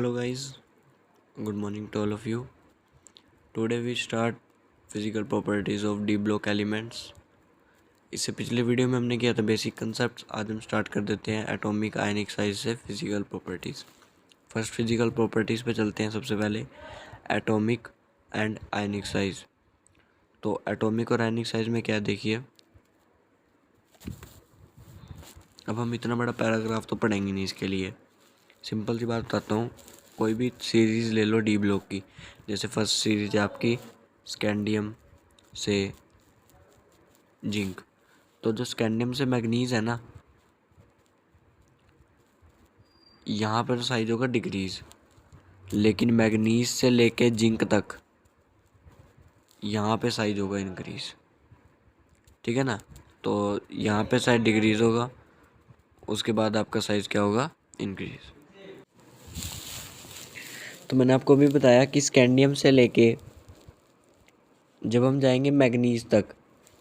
Hello guys, good morning to all of you. Today we start physical properties of D block elements. इससे पिछले video में हमने किया था बेसिक कंसेप्ट्स. आज हम स्टार्ट कर देते हैं एटॉमिक आयनिक साइज से physical properties. First physical properties पे चलते हैं. सबसे पहले एटॉमिक एंड आयनिक साइज. तो एटॉमिक और आयनिक साइज में क्या देखिए, अब हम इतना बड़ा पैराग्राफ तो पढ़ेंगे नहीं. इसके लिए सिंपल सी बात बताता हूँ. कोई भी सीरीज़ ले लो डी ब्लॉक की. जैसे फर्स्ट सीरीज है आपकी स्कैंडियम से जिंक. तो जो स्कैंडियम से मैग्नीज है ना, यहाँ पर साइज होगा डिक्रीज, लेकिन मैग्नीज से लेके जिंक तक यहाँ पे साइज होगा इंक्रीज. ठीक है ना. तो यहाँ पे साइज डिक्रीज होगा, उसके बाद आपका साइज क्या होगा, इंक्रीज. तो मैंने आपको भी बताया कि स्कैंडियम से लेके जब हम जाएंगे मैग्नीज तक,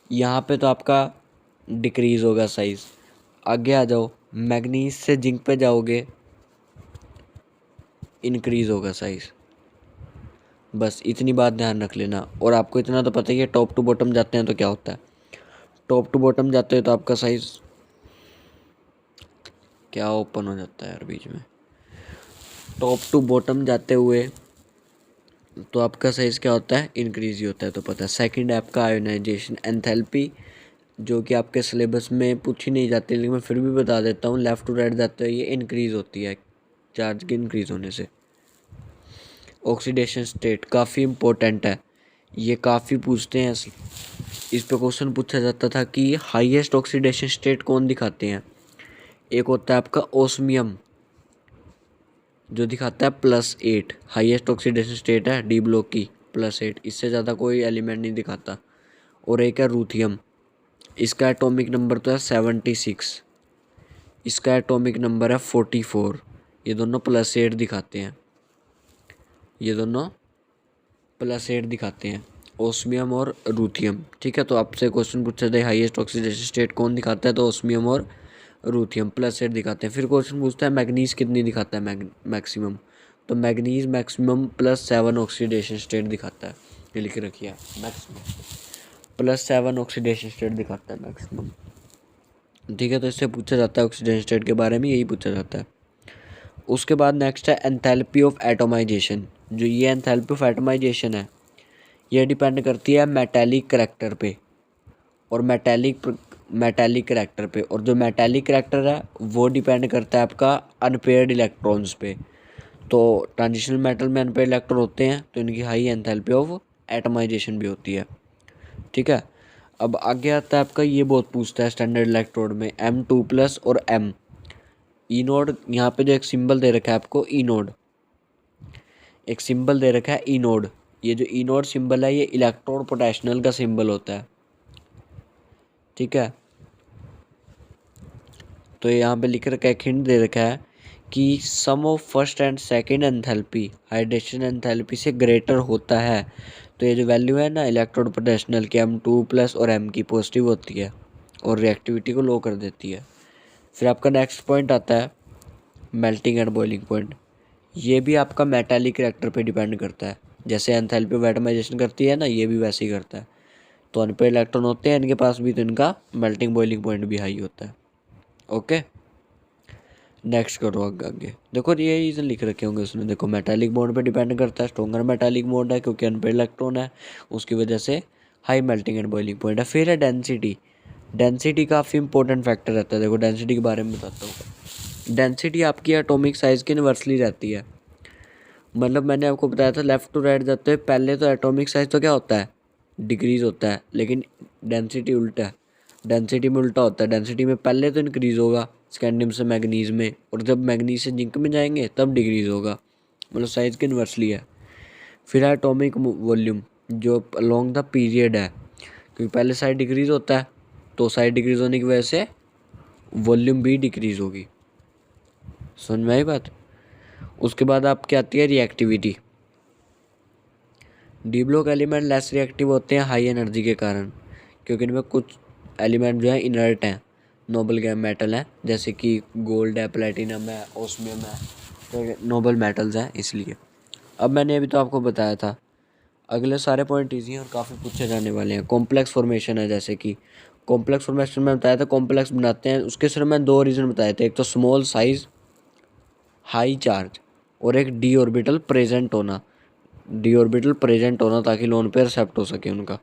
यहाँ पे तो आपका डिक्रीज होगा साइज. आगे आ जाओ, मैग्नीज से जिंक पे जाओगे, इंक्रीज होगा साइज. बस इतनी बात ध्यान रख लेना. और आपको इतना तो पता ही है, टॉप टू बॉटम जाते हैं तो क्या होता है. टॉप टू बॉटम जाते हैं तो आपका साइज क्या ओपन हो जाता है यार बीच में. टॉप टू बॉटम जाते हुए तो आपका साइज क्या होता है, इंक्रीज ही होता है. तो पता है. सेकंड है आपका आयोनाइजेशन एंथैल्पी, जो कि आपके सिलेबस में पूछी नहीं जाती, लेकिन मैं फिर भी बता देता हूँ. लेफ़्ट टू राइट जाते हुए ये इंक्रीज होती है चार्ज के इंक्रीज होने से. ऑक्सीडेशन स्टेट काफ़ी इम्पोर्टेंट है, ये काफ़ी पूछते हैं. इस पे क्वेश्चन पूछा जाता था कि हाईएस्ट ऑक्सीडेशन स्टेट कौन दिखाते हैं. एक होता है आपका ओस्मियम, जो दिखाता है +8. हाईएस्ट ऑक्सीडेशन स्टेट है डी ब्लॉक की +8, इससे ज़्यादा कोई एलिमेंट नहीं दिखाता. और एक है रूथियम, इसका एटॉमिक नंबर तो है 76, इसका एटॉमिक नंबर है 44. ये दोनों +8 दिखाते हैं, ये दोनों +8 दिखाते हैं, ओस्मियम और रूथियम. ठीक है. तो आपसे क्वेश्चन पूछा जाए हाईएस्ट ऑक्सीडेशन स्टेट कौन दिखाता है, तो ओस्मियम और रूथियम +8 दिखाते हैं. फिर क्वेश्चन पूछता है मैग्नीज कितनी दिखाता है मैक्सिमम. तो मैग्नीज मैक्सिमम +7 ऑक्सीडेशन स्टेट दिखाता है. ये लिख रखिए मैक्सिमम +7 ऑक्सीडेशन स्टेट दिखाता है मैक्सिमम. ठीक है. तो इससे पूछा जाता है ऑक्सीडेशन स्टेट के बारे में, यही पूछा जाता है. उसके बाद नेक्स्ट है एंथैल्पी ऑफ एटोमाइजेशन. जो ये एंथैल्पी ऑफ एटोमाइजेशन है, ये डिपेंड करती है मेटालिक करैक्टर पे और मेटालिक करैक्टर पे. और जो मेटालिक करैक्टर है वो डिपेंड करता है आपका अनपेयर्ड इलेक्ट्रॉन्स पे. तो ट्रांजिशनल मेटल में अनपेयर्ड इलेक्ट्रॉन होते हैं तो इनकी हाई एंथैल्पी ऑफ एटोमाइजेशन भी होती है. ठीक है. अब आगे आता है आपका, ये बहुत पूछता है स्टैंडर्ड इलेक्ट्रोड में, M2+ और M ई नोड. यहाँ पे जो एक सिंबल दे रखा है आपको ई नोड, एक सिंबल दे रखा है ई नोड. ये जो ई नोड सिंबल है ये इलेक्ट्रोड पोटेंशियल का सिंबल होता है. ठीक है. तो यहाँ पे लिख रखा है, एक हिंट दे रखा है कि sum of first and second enthalpy hydration enthalpy से ग्रेटर होता है. तो ये जो वैल्यू है ना इलेक्ट्रोड पोटेंशियल की, M2+ और M की पॉजिटिव होती है और रिएक्टिविटी को लो कर देती है. फिर आपका नेक्स्ट पॉइंट आता है मेल्टिंग एंड बॉइलिंग पॉइंट. ये भी आपका मेटालिक रिएक्टर पे डिपेंड करता है. जैसे एंथैल्पी ऑफ एटमाइजेशन करती है ना, ये भी वैसे ही करता है. तो अनपेयर्ड इलेक्ट्रॉन होते हैं इनके पास भी, तो इनका मेल्टिंग बॉइलिंग पॉइंट भी हाई होता है. ओके. नेक्स्ट करो आगे. देखो ये रीज़न लिख रखे होंगे उसने. देखो मेटालिक बॉन्ड पे डिपेंड करता है, स्ट्रॉन्गर मेटालिक बॉन्ड है क्योंकि अनपेयर्ड इलेक्ट्रॉन है, उसकी वजह से high melting and boiling point है. फिर है डेंसिटी. डेंसिटी काफ़ी इंपॉर्टेंट फैक्टर रहता है. देखो डेंसिटी के बारे में बताता हूँ. डेंसिटी आपकी एटॉमिक साइज की इनवर्सली रहती है. मतलब मैंने आपको बताया था लेफ़्ट टू राइट जाते हुए पहले तो एटॉमिक साइज तो क्या होता है, डिक्रीज होता है, लेकिन डेंसिटी उल्टा है. डेंसिटी में उल्टा होता है. डेंसिटी में पहले तो इंक्रीज होगा स्कैंडियम से मैग्नीज में, और जब मैग्नीज से जिंक में जाएंगे तब डिक्रीज होगा. मतलब साइज के इन्वर्सली है. फिर है एटॉमिक वॉल्यूम, जो अलोंग द पीरियड है, क्योंकि पहले साइज डिक्रीज होता है तो साइज डिक्रीज होने की वजह से वॉल्यूम भी डिक्रीज होगी. समझ में आई बात. उसके बाद आपकी आती है reactivity. D block element less reactive होते हैं हाई एनर्जी के कारण, क्योंकि इनमें कुछ एलिमेंट जो है इनर्ट हैं, नोबल गैस मेटल है, जैसे कि गोल्ड है, प्लेटिनम है, ओस्मियम है. नोबल मेटल्स हैं इसलिए। अब मैंने अभी तो आपको बताया था, अगले सारे पॉइंट ईजी हैं और काफ़ी पूछे जाने वाले हैं। कॉम्प्लेक्स फॉर्मेशन है, जैसे कि कॉम्प्लेक्स फॉर्मेशन में बताया था कॉम्प्लेक्स बनाते हैं, उसके सिर्फ मैं 2 रीज़न बताए थे, एक तो स्मॉल साइज हाई चार्ज और एक डी ऑर्बिटल प्रेजेंट होना। डी ऑर्बिटल प्रेजेंट होना ताकि लोन पे एक्सेप्ट हो सके उनका,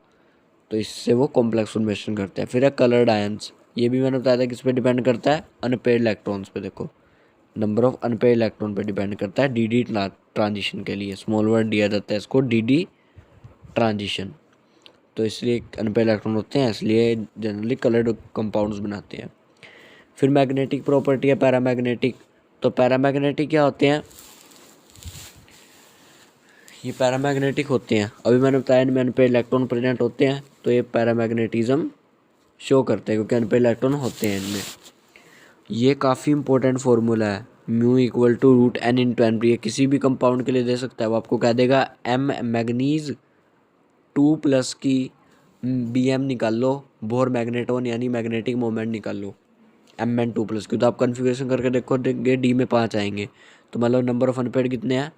तो इससे वो कॉम्प्लेक्स फॉर्मेशन करते हैं। फिर है कलर्ड आयंस, ये भी मैंने बताया था किस पे डिपेंड करता है, अनपेयर्ड इलेक्ट्रॉन्स पे। देखो नंबर ऑफ अनपेयर्ड इलेक्ट्रॉन पे डिपेंड करता है, डी ट्रांजिशन के लिए स्मॉल वर्ड दिया जाता है इसको डी ट्रांजिशन। तो इसलिए अनपेयर्ड इलेक्ट्रॉन होते हैं, इसलिए जनरली कलर्ड कंपाउंड्स बनाते हैं। फिर मैग्नेटिक प्रॉपर्टी है पैरामैग्नेटिक। तो पैरामैग्नेटिक क्या होते हैं, ये पैरामैग्नेटिक होते हैं, अभी मैंने बताया इनमें अनपेयर्ड इलेक्ट्रॉन प्रेजेंट होते हैं, तो ये पैरामैग्नेटिज्म शो करते हैं क्योंकि अनपेयर्ड इलेक्ट्रॉन होते हैं इनमें। ये काफ़ी इंपॉर्टेंट फार्मूला है, mu equal to root n into n. ये किसी भी कंपाउंड के लिए दे सकता है, वो आपको कह देगा एम मैग्नीज 2 प्लस की बी एम निकाल लो, बोर मैग्नेटोन यानी मैग्नेटिक मोमेंट निकाल लो एम एन 2 प्लस की। तो आप कन्फिगरेशन करके देखो, देंगे डी में 5 आएंगे, तो मतलब नंबर ऑफ अनपेयर्ड कितने हैं,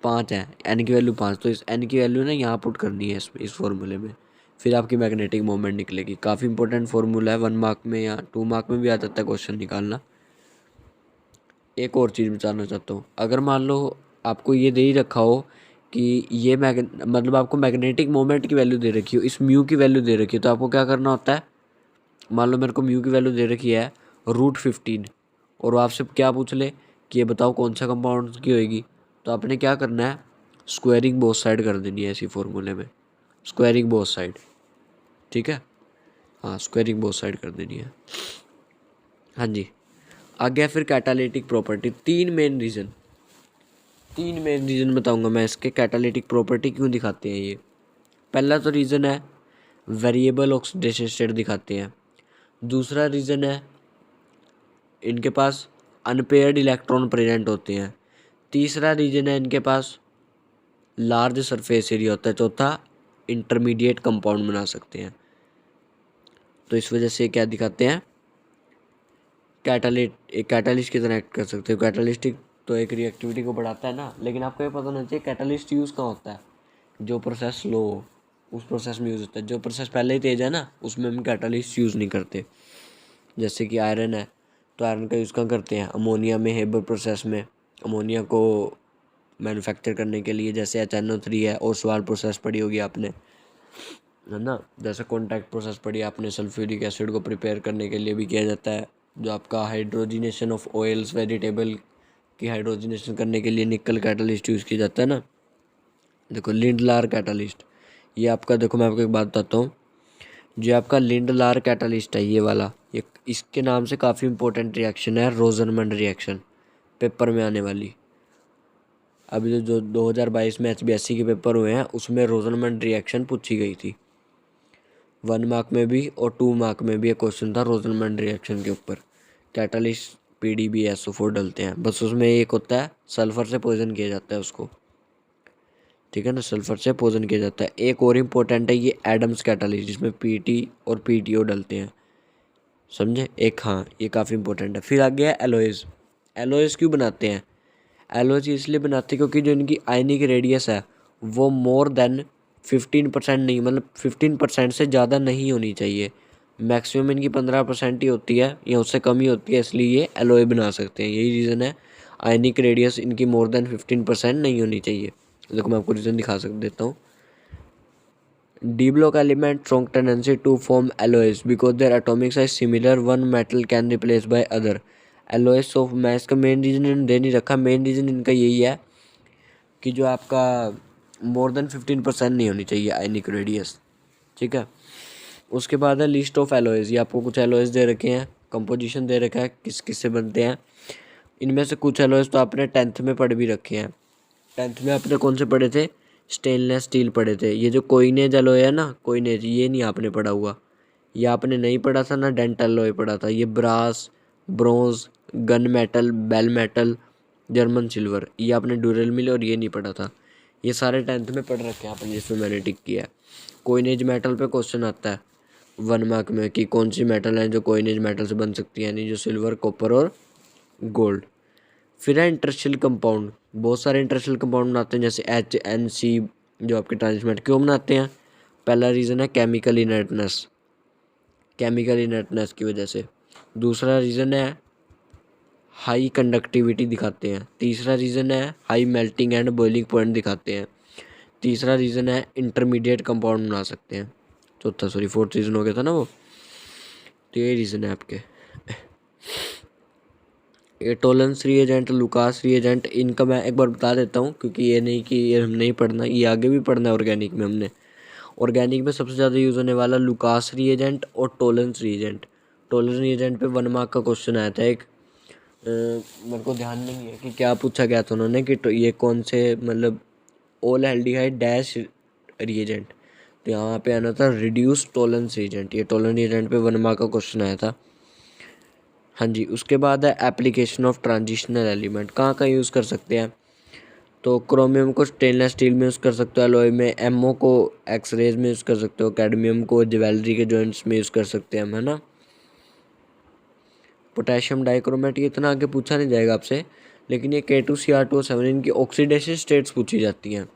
5 हैं, एन की वैल्यू 5। तो इस एन की वैल्यू ना यहाँ पुट करनी है इस फॉर्मूले में, फिर आपकी मैग्नेटिक मोमेंट निकलेगी। काफ़ी इंपॉर्टेंट फार्मूला है, 1 मार्क में या 2 मार्क में भी आ जाता है क्वेश्चन निकालना। एक और चीज़ बताना चाहता हूँ, अगर मान लो आपको ये दे ही रखा हो कि ये मतलब आपको मैग्नेटिक मोमेंट की वैल्यू दे रखी हो, इस म्यू की वैल्यू दे रखी है, तो आपको क्या करना होता है, मान लो मेरे को म्यू की वैल्यू दे रखी है √15 और वो आपसे क्या पूछ ले कि ये बताओ कौन सा कंपाउंड की होएगी, तो आपने क्या करना है, स्क्वायरिंग बोथ साइड कर देनी है इसी फॉर्मूले में, स्क्वायरिंग बोथ साइड, ठीक है, हाँ स्क्वायरिंग बोथ साइड कर देनी है। हाँ जी, आ गया फिर कैटालिटिक प्रॉपर्टी। 3 मेन रीज़न बताऊंगा मैं इसके, कैटालिटिक प्रॉपर्टी क्यों दिखाते हैं ये। पहला तो रीज़न है वेरिएबल ऑक्सीडेशन स्टेट दिखाते हैं, दूसरा रीज़न है इनके पास अनपेयर्ड इलेक्ट्रॉन प्रेजेंट होते हैं, तीसरा रीज़न है इनके पास लार्ज सरफेस एरिया होता है, चौथा इंटरमीडिएट कंपाउंड बना सकते हैं। तो इस वजह से क्या दिखाते हैं, एक कैटालिस्ट की तरह एक्ट कर सकते हो। कैटालिस्टिक तो एक रिएक्टिविटी को बढ़ाता है ना, लेकिन आपको ये पता होना चाहिए कैटालिस्ट यूज़ कहाँ होता है, जो प्रोसेस स्लो हो उस प्रोसेस में यूज़ होता है, जो प्रोसेस पहले ही तेज है ना उसमें हम कैटालिस्ट यूज़ नहीं करते। जैसे कि आयरन है, तो आयरन का यूज़ कहाँ करते हैं, अमोनिया में, हेबर प्रोसेस में, अमोनिया को मैन्युफैक्चर करने के लिए। जैसे HNO3 है, ओसवाल प्रोसेस पढ़ी होगी आपने, है ना, जैसे कॉन्टैक्ट प्रोसेस पढ़ी आपने, सल्फ्यूरिक एसिड को प्रिपेयर करने के लिए भी किया जाता है। जो आपका हाइड्रोजिनेशन ऑफ ऑयल्स, वेजिटेबल की हाइड्रोजिनेशन करने के लिए निकल कैटालिस्ट यूज़ किया जाता है ना। देखो लिंडलार कैटालिस्ट, ये आपका, देखो मैं आपको एक बात बताता हूँ, जो आपका लिंडलार कैटालिस्ट है ये वाला, ये इसके नाम से काफ़ी इंपॉर्टेंट रिएक्शन है रोजरमंड रिएक्शन, पेपर में आने वाली। अभी जो 2022 में HBSC के पेपर हुए हैं उसमें रोजरमंड रिएक्शन पूछी गई थी, 1 मार्क में भी और 2 मार्क में भी एक क्वेश्चन था रोजरमंड रिएक्शन के ऊपर। कैटालिस्ट PDBSO4 डलते हैं, बस उसमें एक होता है सल्फर से पॉइजन किया जाता है उसको, ठीक है ना, सल्फर से पॉइजन किया जाता है। एक और इम्पोर्टेंट है ये एडम्स कैटालिस्ट, जिसमें PT और PTO डलते हैं, समझे एक, हाँ ये काफ़ी इंपॉर्टेंट है। फिर आ गया एलोइज। एलोइज क्यों बनाते हैं, एलोइज इसलिए बनाते हैं क्योंकि जो इनकी आयनिक रेडियस है वो मोर देन 15% नहीं, मतलब 15% से ज़्यादा नहीं होनी चाहिए, मैक्सिमम इनकी 15% ही होती है या उससे कम ही होती है, इसलिए ये एलोय बना सकते हैं, यही रीज़न है। आयनिक रेडियस इनकी मोर देन 15% नहीं होनी चाहिए। देखो मैं आपको रीज़न दिखा देता हूँ। D block element strong tendency to form alloys because their atomic size similar, one metal can replace by other alloys of. मैं इसका मेन रीज़न इन्होंने दे नहीं रखा, मेन रीज़न इनका यही है कि जो आपका मोर देन 15% नहीं होनी चाहिए आयनिक रेडियस, ठीक है। उसके बाद है लिस्ट ऑफ एलोइज, ये आपको कुछ एलोइज दे रखे हैं, कंपोजिशन दे रखा है किस किस से बनते हैं। इनमें से कुछ एलोइज तो आपने 10th में पढ़ भी रखे हैं। 10th में आपने कौन से पढ़े थे, स्टेनलेस स्टील पढ़े थे। ये जो कोइनेज एलोय है ना, कोइनेज, ये नहीं आपने पढ़ा हुआ, ये आपने नहीं पढ़ा था ना, डेंटल एलोय पढ़ा था। ये brass, bronze, gun metal, bell metal, German silver, ये आपने ड्यूरल मिल और ये नहीं पढ़ा था। ये सारे 10th में पढ़ रखे हैं आपने, जिसमें मैंने टिक किया है। कोइनेज मेटल पे क्वेश्चन आता है 1 मार्क में कि कौन सी मेटल है जो कोइनेज मेटल से बन सकती है, यानी जो सिल्वर, कॉपर और गोल्ड। फिर है इंटरशियल कंपाउंड, बहुत सारे इंटरशियल कंपाउंड बनाते हैं जैसे HNC, जो आपके ट्रांसमेट क्यों बनाते हैं? पहला रीज़न है केमिकल इनर्टनेस, केमिकल इनर्टनेस की वजह से। दूसरा रीज़न है हाई कंडक्टिविटी दिखाते हैं। तीसरा रीज़न है high melting and boiling point दिखाते हैं। तीसरा रीज़न है इंटरमीडिएट कंपाउंड बना सकते हैं। फोर्थ रीज़न हो गया था ना वो। तो ये रीज़न है आपके। ये टोलेंस रिएजेंट, लुकास रिएजेंट, इनका मैं एक बार बता देता हूँ, क्योंकि ये नहीं कि ये हम नहीं पढ़ना, ये आगे भी पढ़ना है ऑर्गेनिक में हमने। ऑर्गेनिक में सबसे ज़्यादा यूज़ होने वाला लुकास रिएजेंट और टोलेंस रिएजेंट। टोलेंस रिएजेंट पे 1 मार्क का क्वेश्चन आया था एक, मेरे को ध्यान नहीं है कि क्या पूछा गया था उन्होंने कि ये कौन से मतलब ऑल एल्डिहाइड डैश रिएजेंट, तो यहाँ पे आना था रिड्यूस टोलेंस रिएजेंट। ये टोलेंस रिएजेंट पे 1 मार्क का क्वेश्चन आया था। हाँ जी, उसके बाद है एप्लीकेशन ऑफ ट्रांजिशनल एलिमेंट, कहाँ कहाँ यूज़ कर सकते हैं? तो क्रोमियम को स्टेनलेस स्टील में यूज़ कर सकते हो एलॉय में, एमओ को एक्सरेज में यूज़ कर सकते हो, कैडमियम को ज्वेलरी के जॉइंट्स में यूज़ कर सकते हैं हम, है ना। पोटेशियम डाइक्रोमेट ये इतना आगे पूछा नहीं जाएगा आपसे, लेकिन ये K2Cr2O7 इनकी ऑक्सीडेशन स्टेट्स पूछी जाती हैं।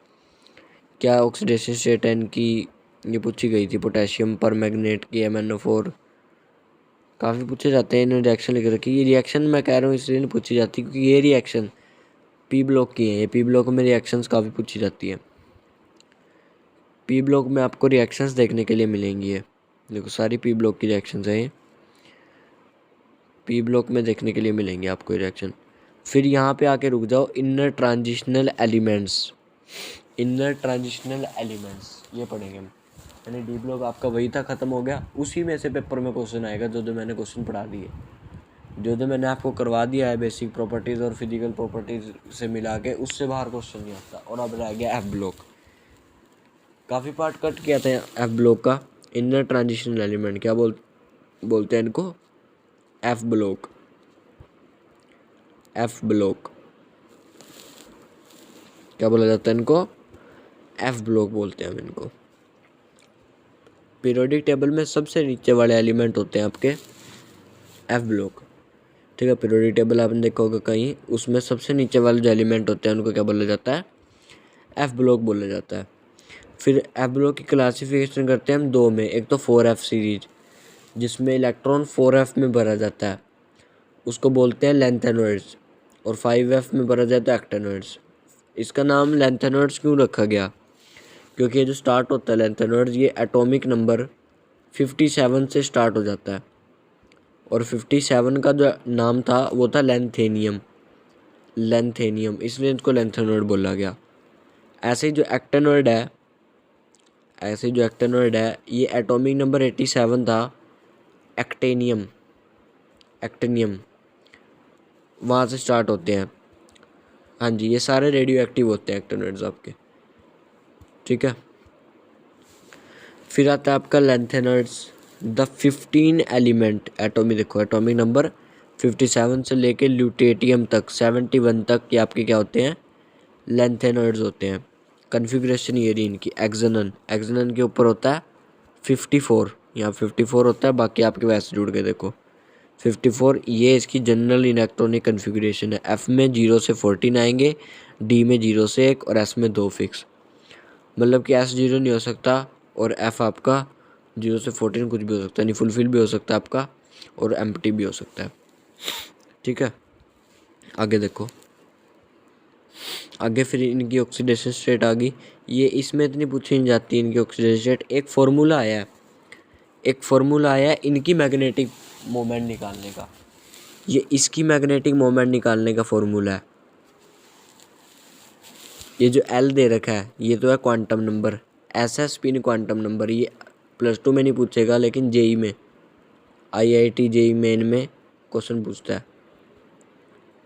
क्या ऑक्सीडेशन स्टेट है इनकी, ये पूछी गई थी। पोटेशियम पर मैग्नेट की MnO4 काफ़ी पूछे जाते हैं, इन्होंने रिएक्शन लिख रखी। ये रिएक्शन मैं कह रहा हूँ इसलिए नहीं पूछी जाती क्योंकि ये रिएक्शन पी ब्लॉक की है। ये पी ब्लॉक में रिएक्शंस काफ़ी पूछी जाती है। पी ब्लॉक में आपको रिएक्शंस देखने के लिए मिलेंगी। ये देखो सारी पी ब्लॉक की रिएक्शंस हैं, ये पी ब्लॉक में देखने के लिए मिलेंगे आपको रिएक्शन। फिर यहाँ पे आके रुक जाओ, inner transitional elements, inner transitional elements ये पढ़ेंगे हम। यानी डी ब्लॉक आपका वही था, ख़त्म हो गया। उसी में से पेपर में क्वेश्चन आएगा जो मैंने क्वेश्चन पढ़ा दिए, जो मैंने आपको करवा दिया है बेसिक प्रॉपर्टीज़ और फिजिकल प्रॉपर्टीज़ से मिला के, उससे बाहर क्वेश्चन नहीं आता। और अब रह गया एफ ब्लॉक, काफ़ी पार्ट कट किया था एफ ब्लॉक का। इनर ट्रांजिशनल एलिमेंट क्या बोलते हैं इनको? एफ ब्लॉक, एफ ब्लॉक क्या बोला जाता है इनको? एफ ब्लॉक बोलते हैं हम इनको। पीरियोडिक टेबल में सबसे नीचे वाले एलिमेंट होते हैं आपके एफ ब्लॉक, ठीक है। पीरियोडिक टेबल आपने देखा होगा कहीं, उसमें सबसे नीचे वाले जो एलिमेंट होते हैं उनको क्या बोला जाता है? एफ ब्लॉक बोला जाता है। फिर एफ ब्लॉक की क्लासिफिकेशन करते हैं हम दो में, एक तो 4f सीरीज जिसमें इलेक्ट्रॉन 4f में भरा जाता है, उसको बोलते हैं लैंथेनॉइड्स, और 5f में भरा जाता है एक्टेनॉइड्स। इसका नाम लैंथेनॉइड्स क्यों रखा गया? क्योंकि ये जो स्टार्ट होता है लैंथेनॉइड्स, ये एटॉमिक नंबर 57 से स्टार्ट हो जाता है, और 57 का जो नाम था वो था लैंथेनियम, लैंथेनियम, इसलिए इसको लैंथेनॉइड बोला गया। ऐसे ही जो एक्टेनॉइड है, ये एटॉमिक नंबर 87 था, एक्टेनियम, एक्टेनियम वहाँ से स्टार्ट होते हैं। हाँ जी, ये सारे रेडियो एक्टिव होते हैं एक्टेनॉइड्स आपके, ठीक है। फिर आता है आपका लैंथेनॉइड्स, द 15 एलिमेंट एटॉमिक, देखो एटॉमिक नंबर 57 से लेके ल्यूटेटियम तक 71 तक ये आपके क्या होते हैं? लैंथेनॉइड्स होते हैं। कन्फिग्रेशन ये रही इनकी। एक्सनन, एक्सनन के ऊपर होता है 54, यहाँ 54 होता है, बाकी आपके वैसे जुड़ के देखो 54, ये इसकी जनरल इलेक्ट्रॉनिक कन्फिग्रेशन है। एफ में 0 से 14 आएंगे, डी में 0 से 1 और एस में 2 फिक्स, मतलब कि एस 0 नहीं हो सकता और एफ आपका 0 से 14 कुछ भी हो सकता है, नहीं फुलफिल भी हो सकता है आपका और एम्प्टी भी हो सकता है, ठीक है। आगे देखो, आगे फिर इनकी ऑक्सीडेशन स्टेट आ गई। ये इसमें इतनी पूछी नहीं जाती इनकी ऑक्सीडेशन स्टेट। एक फार्मूला आया है इनकी मैग्नेटिक मोमेंट निकालने का, ये इसकी मैग्नेटिक मोमेंट निकालने का फार्मूला है। ये जो एल दे रखा है ये तो है quantum number, SS spin quantum number. ये +2 में नहीं पूछेगा लेकिन जेई में, IIT जेई मेन में क्वेश्चन पूछता है,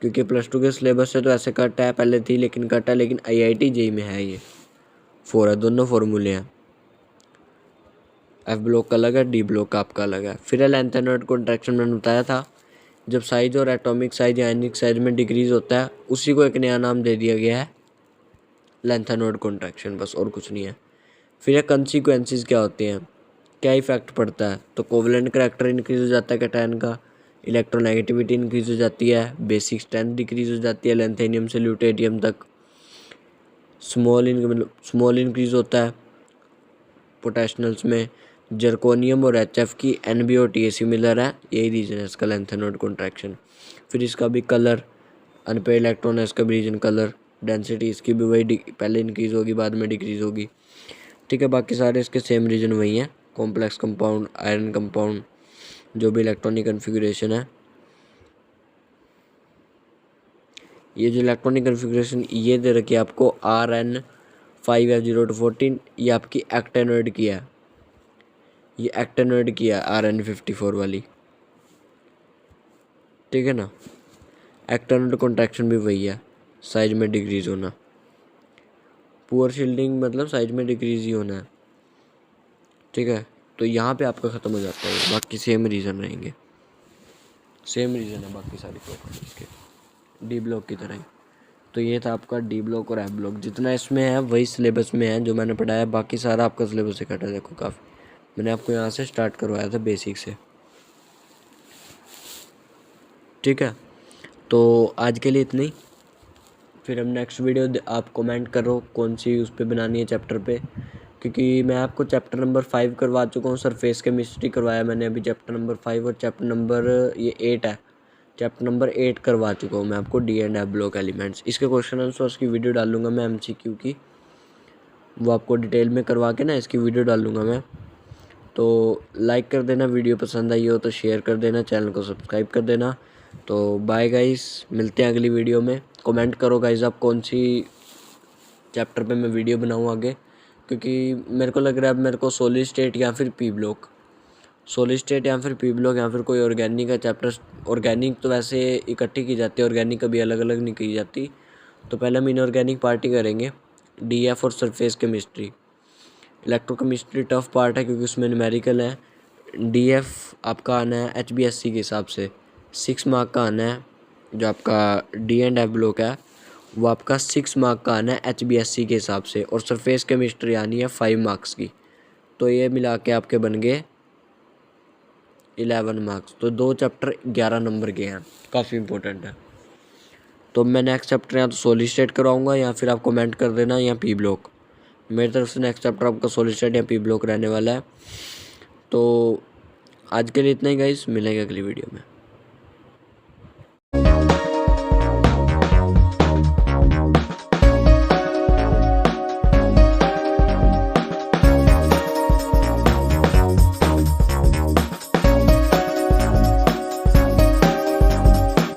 क्योंकि +2 के सिलेबस से तो ऐसे कट है, पहले थी लेकिन कट है, लेकिन IIT जेई में है। ये 4 है, दोनों फार्मूले हैं। एफ ब्लॉक का अलग है, डी ब्लॉक का आपका अलग है। फिर लैंथेनॉइड कॉन्ट्रैक्शन मैंने बताया था, जब साइज और एटॉमिक साइज या आयनिक साइज में डिक्रीज होता है, उसी को एक नया नाम दे दिया गया है लैंथेनॉइड कॉन्ट्रैक्शन, बस और कुछ नहीं है। फिर कंसिक्वेंसेस क्या होते हैं, क्या इफेक्ट पड़ता है? तो कोवलेंट करैक्टर इंक्रीज हो जाता है कैटायन का, इलेक्ट्रोनेगेटिविटी इंक्रीज हो जाती है, बेसिक स्ट्रेंथ डिक्रीज हो जाती है लैंथेनियम से ल्यूटेनियम तक। स्मॉल इंक्रीज होता है पोटेशनल्स में। जर्कोनियम और HF की NB और TA सिमिलर है, यही रीजन है इसका लेंथ नोड कॉन्ट्रैक्शन। फिर इसका भी कलर, अनपेड इलेक्ट्रॉन है, इसका भी रीजन कलर। डेंसिटी इसकी भी वही पहले इंक्रीज होगी बाद में डिक्रीज होगी, ठीक है। बाकी सारे इसके सेम रीजन वही हैं, कॉम्प्लेक्स कंपाउंड, आयरन कंपाउंड, जो भी इलेक्ट्रॉनिक कन्फिगरेशन है। ये जो इलेक्ट्रॉनिक कन्फिगरेशन ये दे रखी है आपको RN5F014, ये आपकी एक्टेनॉइड की है, ये एक्टेनॉइड की है RN54 वाली, ठीक है ना। एक्टेनॉइड कॉन्ट्रैक्शन भी वही है, साइज में डिक्रीज होना। पुअर शील्डिंग मतलब साइज में डिक्रीज ही होना है, ठीक है। तो यहाँ पे आपका ख़त्म हो जाता है, बाकी सेम रीज़न रहेंगे, सेम रीज़न है बाकी सारी प्रॉपर्टीज़ के, डी ब्लॉक की तरह ही। तो ये था आपका डी ब्लॉक और एफ ब्लॉक, जितना इसमें है वही सिलेबस में है जो मैंने पढ़ाया, बाकी सारा आपका सिलेबस से कटा है। देखो काफ़ी मैंने आपको यहाँ से स्टार्ट करवाया था बेसिक से, ठीक है। तो आज के लिए इतना ही, फिर हम नेक्स्ट वीडियो आप कमेंट करो कौन सी उस पर बनानी है चैप्टर पे, क्योंकि मैं आपको चैप्टर नंबर 5 करवा चुका हूँ, सरफेस केमिस्ट्री करवाया मैंने अभी चैप्टर नंबर 5, और चैप्टर नंबर ये 8 है, चैप्टर नंबर 8 करवा चुका हूँ मैं आपको, D and F block elements. इसके क्वेश्चन आंसर्स की वीडियो डालूंगा मैं MCQ की, वो आपको डिटेल में करवा के ना इसकी वीडियो डालूंगा मैं। तो लाइक कर देना, वीडियो पसंद आई हो तो शेयर कर देना, चैनल को सब्सक्राइब कर देना। तो बाय गाइस, मिलते हैं अगली वीडियो में। कमेंट करो गाइस आप कौन सी चैप्टर पे मैं वीडियो बनाऊँ आगे, क्योंकि मेरे को लग रहा है अब मेरे को सॉलिड स्टेट या फिर पी ब्लॉक, सॉलिड स्टेट या फिर पी ब्लॉक या फिर कोई ऑर्गेनिक का चैप्टर। ऑर्गेनिक तो वैसे इकट्ठी की जाती है, ऑर्गेनिक कभी अलग अलग नहीं की जाती। तो पहले हम इनऑर्गेनिक पार्टी करेंगे, DF और surface chemistry. Electrochemistry tough part है क्योंकि उसमें न्यूमेरिकल है। DF आपका आना है HBSC के हिसाब से 6 मार्क का आना है, जो आपका डी एंड एफ ब्लॉक है वो आपका 6 मार्क का आना है HBSC के हिसाब से, और सरफेस केमिस्ट्री आनी है 5 मार्क्स की। तो ये मिला के आपके बन गए 11 मार्क्स। तो 2 चैप्टर 11 नंबर के हैं, काफ़ी इंपॉर्टेंट है। तो मैं नेक्स्ट चैप्टर या तो सॉलिड स्टेट कराऊंगा या फिर आप कमेंट कर देना या पी ब्लॉक। मेरी तरफ से नेक्स्ट चैप्टर आपका सॉलिड स्टेट या पी ब्लॉक रहने वाला है। तो आज के लिए इतना ही गाइस, मिलेंगे अगली वीडियो में।